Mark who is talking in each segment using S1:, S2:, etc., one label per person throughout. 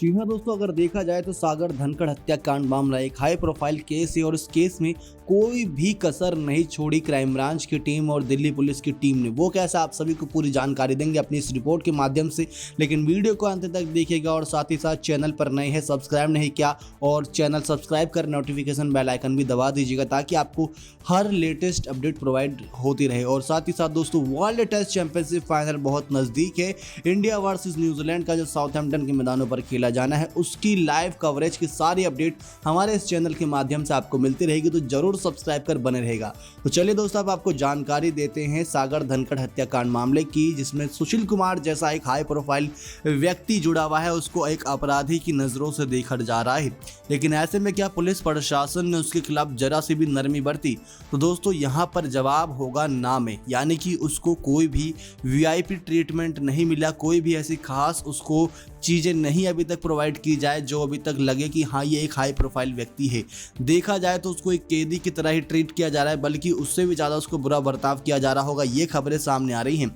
S1: जी हाँ दोस्तों, अगर देखा जाए तो सागर धनखड़ हत्याकांड मामला एक हाई प्रोफाइल केस है और इस केस में कोई भी कसर नहीं छोड़ी क्राइम ब्रांच की टीम और दिल्ली पुलिस की टीम ने। वो कैसा, आप सभी को पूरी जानकारी देंगे अपनी इस रिपोर्ट के माध्यम से। लेकिन वीडियो को अंत तक देखिएगा और साथ ही साथ चैनल पर नए हैं, सब्सक्राइब नहीं किया और चैनल सब्सक्राइब कर नोटिफिकेशन बेल आइकन भी दबा दीजिएगा ताकि आपको हर लेटेस्ट अपडेट प्रोवाइड होती रहे। और साथ ही साथ दोस्तों, वर्ल्ड टेस्ट चैंपियनशिप फाइनल बहुत नज़दीक है। इंडिया वर्सेस न्यूजीलैंड का जो साउथहैम्पटन के मैदानों पर खेला जाना है, उसकी लाइव कवरेज की सारी अपडेट हमारे इस चैनल के माध्यम से आपको मिलती रहेगी, तो जरूर सब्सक्राइब कर बने रहेगा। तो चलिए दोस्तों, अब आपको जानकारी देते हैं सागर धनखड़ हत्याकांड मामले की, जिसमें सुशील कुमार जैसा एक हाई प्रोफाइल व्यक्ति जुड़ा हुआ है। उसको एक अपराधी की नज़रों से देखा जा रहा है। लेकिन ऐसे में क्या पुलिस प्रशासन ने उसके खिलाफ जरा सी भी नरमी बरती? तो दोस्तों, यहाँ पर जवाब होगा ना में, यानी कि उसको कोई भी वीआईपी ट्रीटमेंट नहीं मिला, कोई भी ऐसी खास उसको चीज़ें नहीं अभी तक प्रोवाइड की जाए जो अभी तक लगे कि हाँ ये एक हाई प्रोफाइल व्यक्ति है। देखा जाए तो उसको एक कैदी की तरह ही ट्रीट किया जा रहा है, बल्कि उससे भी ज़्यादा उसको बुरा बर्ताव किया जा रहा होगा। ये खबरें सामने आ रही हैं।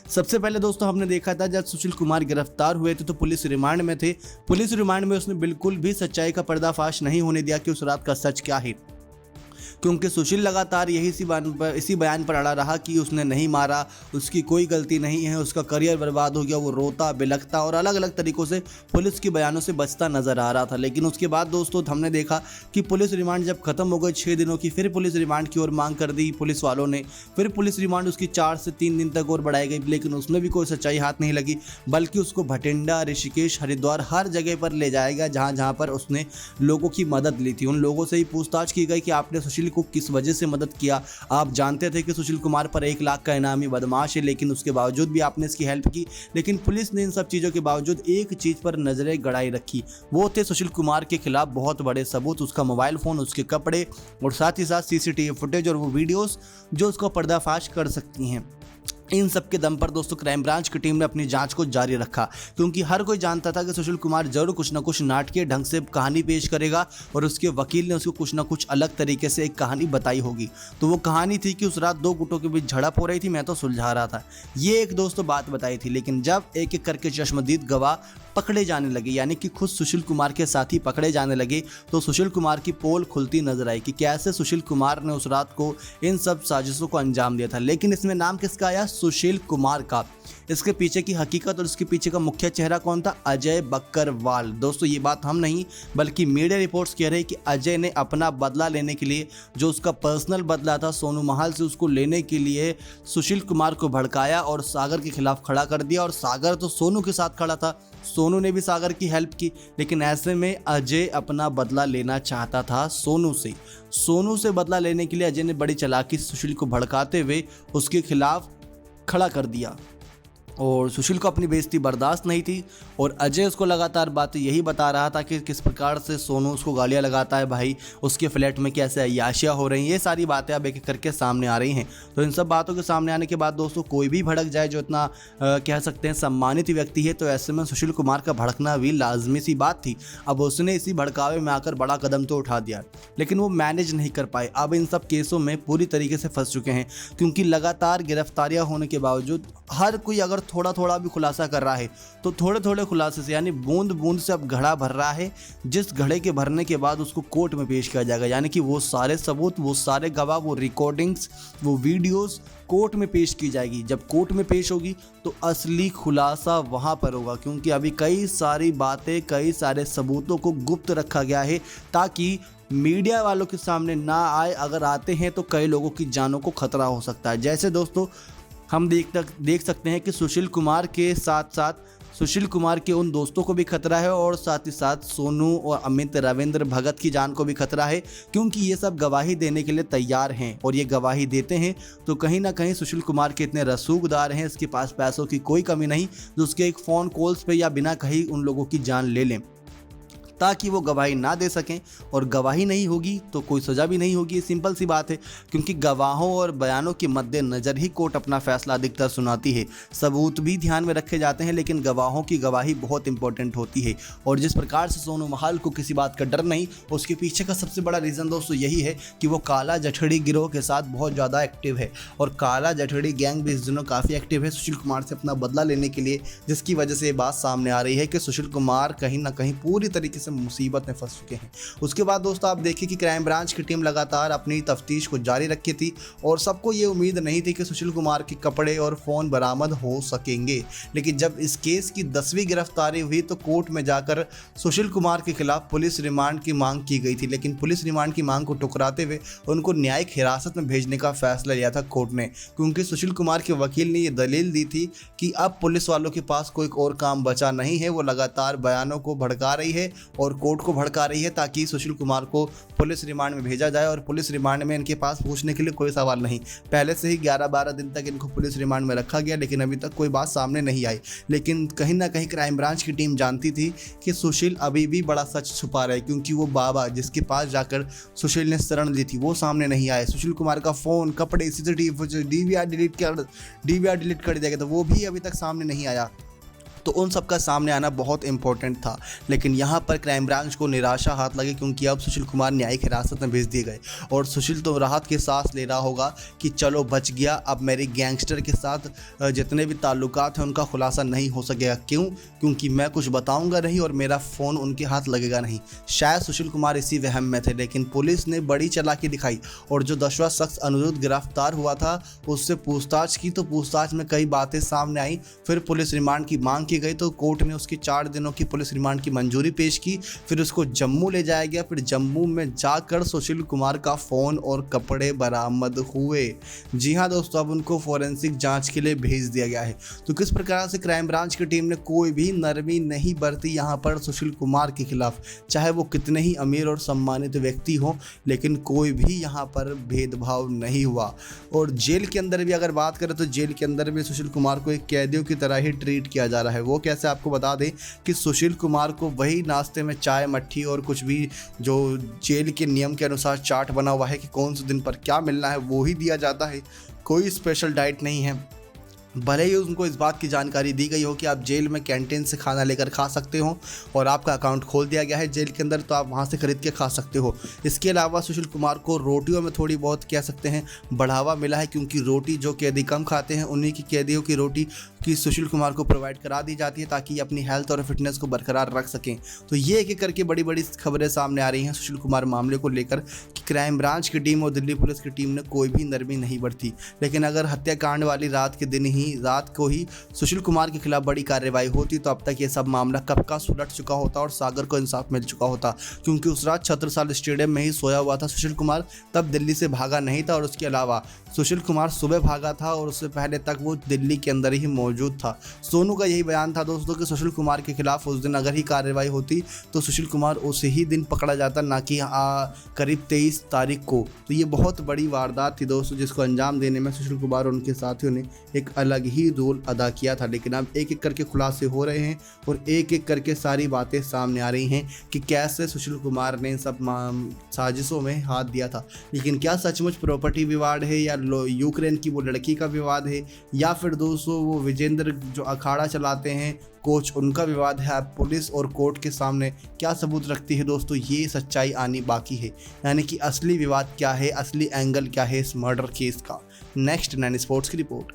S1: सबसे पहले दोस्तों, हमने देखा था जब सुशील कुमार गिरफ्तार हुए थे तो पुलिस रिमांड में थे। पुलिस रिमांड में उसने बिल्कुल भी सच्चाई का पर्दाफाश नहीं होने दिया कि उस रात का सच क्या है, क्योंकि सुशील लगातार इसी बयान पर अड़ा रहा कि उसने नहीं मारा, उसकी कोई गलती नहीं है, उसका करियर बर्बाद हो गया। वो रोता बिलखता और अलग अलग तरीक़ों से पुलिस के बयानों से बचता नजर आ रहा था। लेकिन उसके बाद दोस्तों, हमने देखा कि पुलिस रिमांड जब खत्म हो गई 6 दिनों की, फिर पुलिस रिमांड की ओर मांग कर दी पुलिस वालों ने। फिर पुलिस रिमांड उसकी 4 से 3 दिन तक और बढ़ाई गई, लेकिन उसमें भी कोई सच्चाई हाथ नहीं लगी, बल्कि उसको भटिंडा, ऋषिकेश, हरिद्वार हर जगह पर ले जाया गया जहाँ पर उसने लोगों की मदद ली थी। उन लोगों से ही पूछताछ की गई कि आपने सुशील को किस वजह से मदद किया। आप जानते थे कि सुशील कुमार पर 1 लाख का इनामी बदमाश है, लेकिन उसके बावजूद भी आपने इसकी हेल्प की। लेकिन पुलिस ने इन सब चीज़ों के बावजूद एक चीज़ पर नजरें गड़ाई रखी, वो थे सुशील कुमार के खिलाफ बहुत बड़े सबूत, उसका मोबाइल फ़ोन, उसके कपड़े और साथ ही साथ सीसीटीवी फुटेज और वो वीडियोस जो उसका पर्दाफाश कर सकती हैं। इन सब के दम पर दोस्तों, क्राइम ब्रांच की टीम ने अपनी जांच को जारी रखा, क्योंकि हर कोई जानता था कि सुशील कुमार जरूर कुछ ना कुछ नाटकीय ढंग से कहानी पेश करेगा और उसके वकील ने उसको कुछ ना कुछ अलग तरीके से एक कहानी बताई होगी। तो वो कहानी थी कि उस रात 2 गुटों के बीच झड़प हो रही थी, मैं तो सुलझा रहा था, ये एक दोस्तों बात बताई थी। लेकिन जब एक एक करके चश्मदीद गवाह पकड़े जाने लगे, यानी कि खुद सुशील कुमार के साथी पकड़े जाने लगे, तो सुशील कुमार की पोल खुलती नजर आई कि कैसे सुशील कुमार ने उस रात को इन सब साजिशों को अंजाम दिया था। लेकिन इसमें नाम किसका आया? सुशील कुमार का। इसके पीछे की हकीकत और इसके पीछे का मुख्य चेहरा कौन था? अजय बकरवाल। दोस्तों, ये बात हम नहीं बल्कि मीडिया रिपोर्ट्स कह रहे हैं कि अजय ने अपना बदला लेने के लिए, जो उसका पर्सनल बदला था सोनू महाल से, उसको लेने के लिए सुशील कुमार को भड़काया और सागर के खिलाफ खड़ा कर दिया। और सागर तो सोनू के साथ खड़ा था, सोनू ने भी सागर की हेल्प की, लेकिन ऐसे में अजय अपना बदला लेना चाहता था सोनू से। सोनू से बदला लेने के लिए अजय ने बड़ी चालाकी से सुशील को भड़काते हुए उसके खिलाफ खड़ा कर दिया और सुशील को अपनी बेइज्जती बर्दाश्त नहीं थी। और अजय उसको लगातार बातें यही बता रहा था कि किस प्रकार से सोनू उसको गालियाँ लगाता है, भाई उसके फ्लैट में कैसे अय्याशियाँ हो रही हैं। ये सारी बातें अब एक एक करके सामने आ रही हैं। तो इन सब बातों के सामने आने के बाद दोस्तों, कोई भी भड़क जाए जो इतना कह सकते हैं सम्मानित व्यक्ति है, तो ऐसे में सुशील कुमार का भड़कना भी लाजमी सी बात थी। अब उसने इसी भड़कावे में आकर बड़ा कदम तो उठा दिया, लेकिन वो मैनेज नहीं कर पाए। अब इन सब केसों में पूरी तरीके से फंस चुके हैं, क्योंकि लगातार गिरफ्तारियां होने के बावजूद हर कोई अगर थोड़ा थोड़ा भी खुलासा कर रहा है, तो थोड़े थोड़े खुलासे से, यानी बूंद बूंद से अब घड़ा भर रहा है, जिस घड़े के भरने के बाद उसको कोर्ट में पेश किया जाएगा। यानी कि वो सारे सबूत, वो सारे गवाह, वो रिकॉर्डिंग्स, वो वीडियोस कोर्ट में पेश की जाएगी। जब कोर्ट में पेश होगी तो असली खुलासा वहाँ पर होगा, क्योंकि अभी कई सारी बातें, कई सारे सबूतों को गुप्त रखा गया है ताकि मीडिया वालों के सामने ना आए। अगर आते हैं तो कई लोगों की जानों को खतरा हो सकता है। जैसे दोस्तों, हम देख सकते हैं कि सुशील कुमार के साथ साथ सुशील कुमार के उन दोस्तों को भी खतरा है और साथ ही साथ सोनू और अमित, रविंद्र भगत की जान को भी खतरा है, क्योंकि ये सब गवाही देने के लिए तैयार हैं। और ये गवाही देते हैं तो कहीं ना कहीं सुशील कुमार के इतने रसूखदार हैं, इसके पास पैसों की कोई कमी नहीं जो उसके एक फ़ोन कॉल्स पे या बिना कहीं उन लोगों की जान ले लें। ताकि वो गवाही ना दे सकें, और गवाही नहीं होगी तो कोई सज़ा भी नहीं होगी। सिंपल सी बात है, क्योंकि गवाहों और बयानों के मद्देनज़र ही कोर्ट अपना फैसला अधिकतर सुनाती है। सबूत भी ध्यान में रखे जाते हैं, लेकिन गवाहों की गवाही बहुत इंपॉर्टेंट होती है। और जिस प्रकार से सोनू महाल को किसी बात का डर नहीं, उसके पीछे का सबसे बड़ा रीज़न दोस्तों यही है कि वो काला जठड़ी गिरोह के साथ बहुत ज़्यादा एक्टिव है, और काला जठड़ी गैंग भी इस दिनों काफ़ी एक्टिव है सुशील कुमार से अपना बदला लेने के लिए, जिसकी वजह से ये बात सामने आ रही है कि सुशील कुमार कहीं ना कहीं पूरी तरीके से मुसीबत में फंस चुके हैं। उसके बाद दोस्तों आप देखिए कि क्राइम ब्रांच की टीम लगातार अपनी तफ्तीश को जारी रखी थी, और सबको ये उम्मीद नहीं थी कि सुशील कुमार के कपड़े और फ़ोन बरामद हो सकेंगे। लेकिन जब इस केस की 10वीं गिरफ्तारी हुई तो कोर्ट में जाकर सुशील कुमार के खिलाफ पुलिस रिमांड की मांग की गई थी, लेकिन पुलिस रिमांड की मांग को ठुकराते हुए उनको न्यायिक हिरासत में भेजने का फैसला लिया था कोर्ट ने, क्योंकि सुशील कुमार के वकील ने ये दलील दी थी कि अब पुलिस वालों के पास कोई और काम बचा नहीं है। वो लगातार बयानों को भड़का रही है और कोर्ट को भड़का रही है ताकि सुशील कुमार को पुलिस रिमांड में भेजा जाए, और पुलिस रिमांड में इनके पास पूछने के लिए कोई सवाल नहीं। पहले से ही 11-12 दिन तक इनको पुलिस रिमांड में रखा गया, लेकिन अभी तक कोई बात सामने नहीं आई। लेकिन कहीं ना कहीं क्राइम ब्रांच की टीम जानती थी कि सुशील अभी भी बड़ा सच छुपा रहा है, क्योंकि वो बाबा जिसके पास जाकर सुशील ने शरण ली थी वो सामने नहीं आए। सुशील कुमार का फ़ोन, कपड़े, CCTV, DVR डिलीट कर दिया गया था, वो भी अभी तक सामने नहीं आया। तो उन सब का सामने आना बहुत इंपॉर्टेंट था, लेकिन यहाँ पर क्राइम ब्रांच को निराशा हाथ लगी, क्योंकि अब सुशील कुमार न्यायिक हिरासत में भेज दिए गए, और सुशील तो राहत की सांस ले रहा होगा कि चलो बच गया, अब मेरे गैंगस्टर के साथ जितने भी ताल्लुकात हैं उनका खुलासा नहीं हो सकेगा। क्यों? क्योंकि मैं कुछ बताऊंगा नहीं और मेरा फ़ोन उनके हाथ लगेगा नहीं। शायद सुशील कुमार इसी वहम में थे, लेकिन पुलिस ने बड़ी चालाकी दिखाई, और जो 10वां शख्स अनिरुद्ध गिरफ्तार हुआ था उससे पूछताछ की, तो पूछताछ में कई बातें सामने आई। फिर पुलिस रिमांड की मांग की गई, तो कोर्ट ने उसकी 4 दिनों की पुलिस रिमांड की मंजूरी पेश की। फिर उसको जम्मू ले जाया गया, फिर जम्मू में जाकर सुशील कुमार का फ़ोन और कपड़े बरामद हुए। जी हाँ दोस्तों, अब उनको फॉरेंसिक जांच के लिए भेज दिया गया है। तो किस प्रकार से क्राइम ब्रांच की टीम ने कोई भी नरमी नहीं बरती यहाँ पर सुशील कुमार के खिलाफ, चाहे वो कितने ही अमीर और सम्मानित व्यक्ति हों, लेकिन कोई भी यहाँ पर भेदभाव नहीं हुआ। और जेल के अंदर भी अगर बात करें तो जेल के अंदर भी सुशील कुमार को एक कैदियों की तरह ही ट्रीट किया जा रहा है। वो कैसे, आपको बता दें कि सुशील कुमार को वही नाश्ते में चाय, मट्ठी और कुछ भी जो जेल के नियम के अनुसार चार्ट बना हुआ है कि कौन से दिन पर क्या मिलना है वो ही दिया जाता है। कोई स्पेशल डाइट नहीं है। भले ही उनको इस बात की जानकारी दी गई हो कि आप जेल में कैंटीन से खाना लेकर खा सकते हो, और आपका अकाउंट खोल दिया गया है जेल के अंदर, तो आप वहां से खरीद के खा सकते हो। इसके अलावा सुशील कुमार को रोटियों में थोड़ी बहुत कह सकते हैं बढ़ावा मिला है, क्योंकि रोटी जो कैदी कम खाते हैं उन्हीं की कैदियों की रोटी की सुशील कुमार को प्रोवाइड करा दी जाती है, ताकि अपनी हेल्थ और फिटनेस को बरकरार रख सकें। तो ये एक एक करके बड़ी बड़ी खबरें सामने आ रही हैं सुशील कुमार मामले को लेकर कि क्राइम ब्रांच की टीम और दिल्ली पुलिस की टीम ने कोई भी नरमी नहीं बरती। लेकिन अगर हत्याकांड वाली रात के दिन ही, रात को ही सुशील कुमार के खिलाफ बड़ी कार्रवाई होती, तो अब तक ये सब मामला कब का सुलट चुका होता और सागर को इंसाफ मिल चुका होता, क्योंकि उस रात छत्रसाल स्टेडियम में ही सोया हुआ था सुशील कुमार, तब दिल्ली से भागा नहीं था। और उसके अलावा सुशील कुमार सुबह भागा था, और उससे पहले तक वो दिल्ली के अंदर ही मौजूद था। सोनू का यही बयान था दोस्तों कि सुशील कुमार के खिलाफ उस दिन अगर ही कार्रवाई होती तो सुशील कुमार उसी ही दिन पकड़ा जाता, ना कि करीब 23 तारीख को। तो ये बहुत बड़ी वारदात थी दोस्तों, जिसको अंजाम देने में सुशील कुमार और उनके साथियों ने एक अलग ही रोल अदा किया था। लेकिन अब एक एक करके खुलासे हो रहे हैं और एक एक करके सारी बातें सामने आ रही हैं कि कैसे सुशील कुमार ने इन सब साजिशों में हाथ दिया था। लेकिन क्या सचमुच प्रॉपर्टी विवाद है, या यूक्रेन की वो लड़की का विवाद है, या फिर दोस्तों वो विजेंद्र जो अखाड़ा चलाते हैं कोच, उनका विवाद है? पुलिस और कोर्ट के सामने क्या सबूत रखती है दोस्तों, ये सच्चाई आनी बाकी है। यानी कि असली विवाद क्या है, असली एंगल क्या है इस मर्डर केस का। नेक्स्ट 9 स्पोर्ट्स की रिपोर्ट।